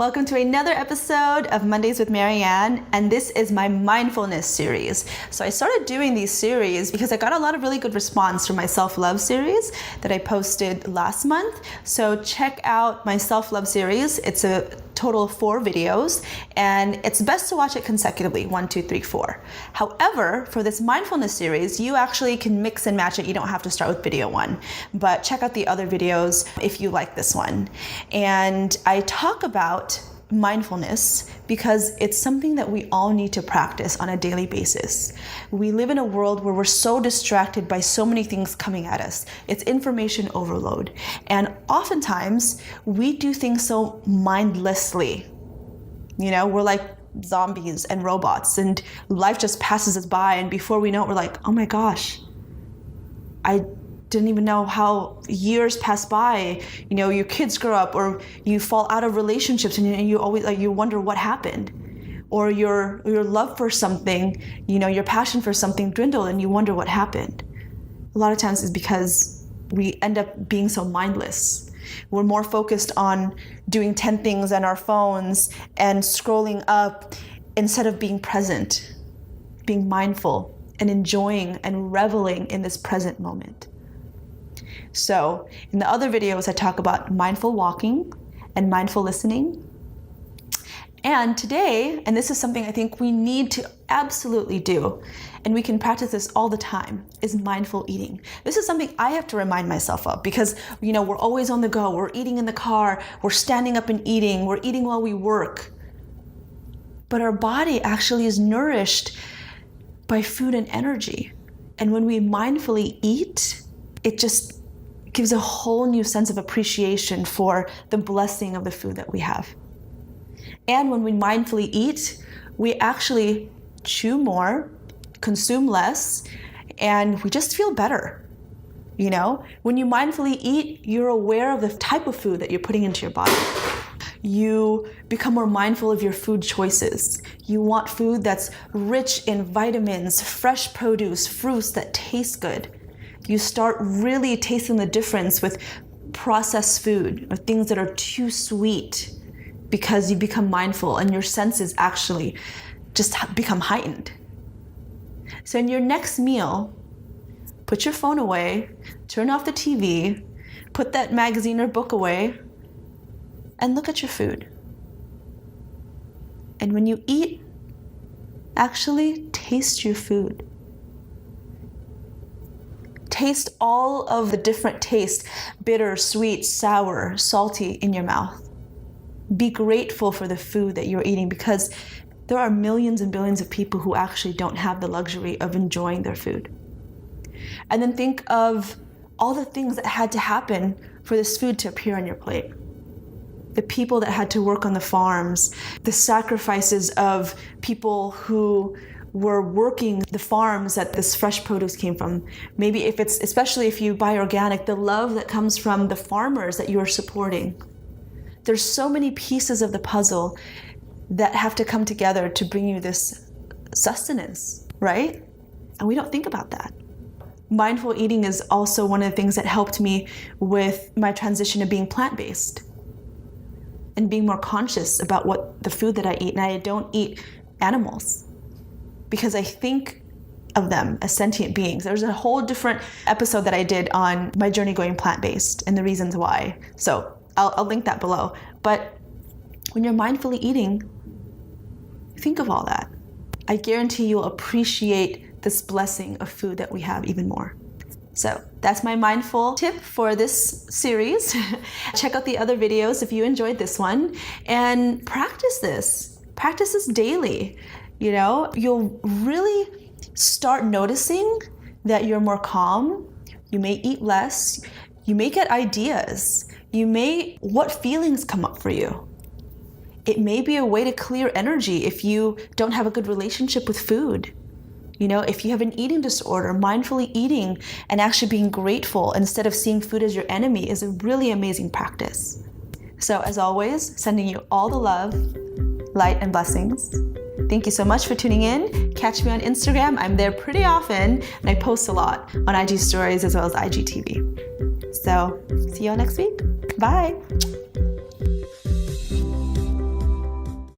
Welcome to another episode of Mondays with Marian, and this is my Mindfulness Series. So I started doing these series because I got a lot of really good response from my self-love series that I posted last month. So check out my self-love series. It's a total of 4 videos, and it's best to watch it consecutively, 1, 2, 3, 4. However, for this mindfulness series, you actually can mix and match it. You don't have to start with video 1, but check out the other videos if you like this one. And I talk about mindfulness because it's something that we all need to practice on a daily basis. We live in a world where we're so distracted by so many things coming at us. It's information overload. And oftentimes we do things so mindlessly. You know, we're like zombies and robots, and life just passes us by, and before we know it, we're like, oh my gosh, I didn't even know how years pass by. You know, your kids grow up, or you fall out of relationships, and you always you wonder what happened, or your love for something, you know, your passion for something dwindled, and you wonder what happened. A lot of times it's because we end up being so mindless. We're more focused on doing 10 things on our phones and scrolling up instead of being present, being mindful, and enjoying and reveling in this present moment. So in the other videos, I talk about mindful walking and mindful listening. And today, and this is something I think we need to absolutely do, and we can practice this all the time, is mindful eating. This is something I have to remind myself of because, you know, we're always on the go. We're eating in the car. We're standing up and eating. We're eating while we work. But our body actually is nourished by food and energy. And when we mindfully eat, it just gives a whole new sense of appreciation for the blessing of the food that we have. And when we mindfully eat, we actually chew more, consume less, and we just feel better. You know, when you mindfully eat, you're aware of the type of food that you're putting into your body. You become more mindful of your food choices. You want food that's rich in vitamins, fresh produce, fruits that taste good. You start really tasting the difference with processed food or things that are too sweet because you become mindful and your senses actually just become heightened. So in your next meal, put your phone away, turn off the TV, put that magazine or book away, and look at your food. And when you eat, actually taste your food. Taste all of the different tastes, bitter, sweet, sour, salty in your mouth. Be grateful for the food that you're eating because there are millions and billions of people who actually don't have the luxury of enjoying their food. And then think of all the things that had to happen for this food to appear on your plate. The people that had to work on the farms, the sacrifices of people who were working the farms that this fresh produce came from. Maybe especially if you buy organic, the love that comes from the farmers that you're supporting. There's so many pieces of the puzzle that have to come together to bring you this sustenance, right? And we don't think about that. Mindful eating is also one of the things that helped me with my transition to being plant-based and being more conscious about what the food that I eat. And I don't eat animals because I think of them as sentient beings. There's a whole different episode that I did on my journey going plant-based and the reasons why. So I'll link that below. But when you're mindfully eating, think of all that. I guarantee you'll appreciate this blessing of food that we have even more. So that's my mindful tip for this series. Check out the other videos if you enjoyed this one, and practice this. Practice this daily. You know, you'll really start noticing that you're more calm. You may eat less. You may get ideas. What feelings come up for you? It may be a way to clear energy if you don't have a good relationship with food. You know, if you have an eating disorder, mindfully eating and actually being grateful instead of seeing food as your enemy is a really amazing practice. So as always, sending you all the love, light, and blessings. Thank you so much for tuning in. Catch me on Instagram. I'm there pretty often, and I post a lot on IG stories as well as IGTV. So see you all next week. Bye.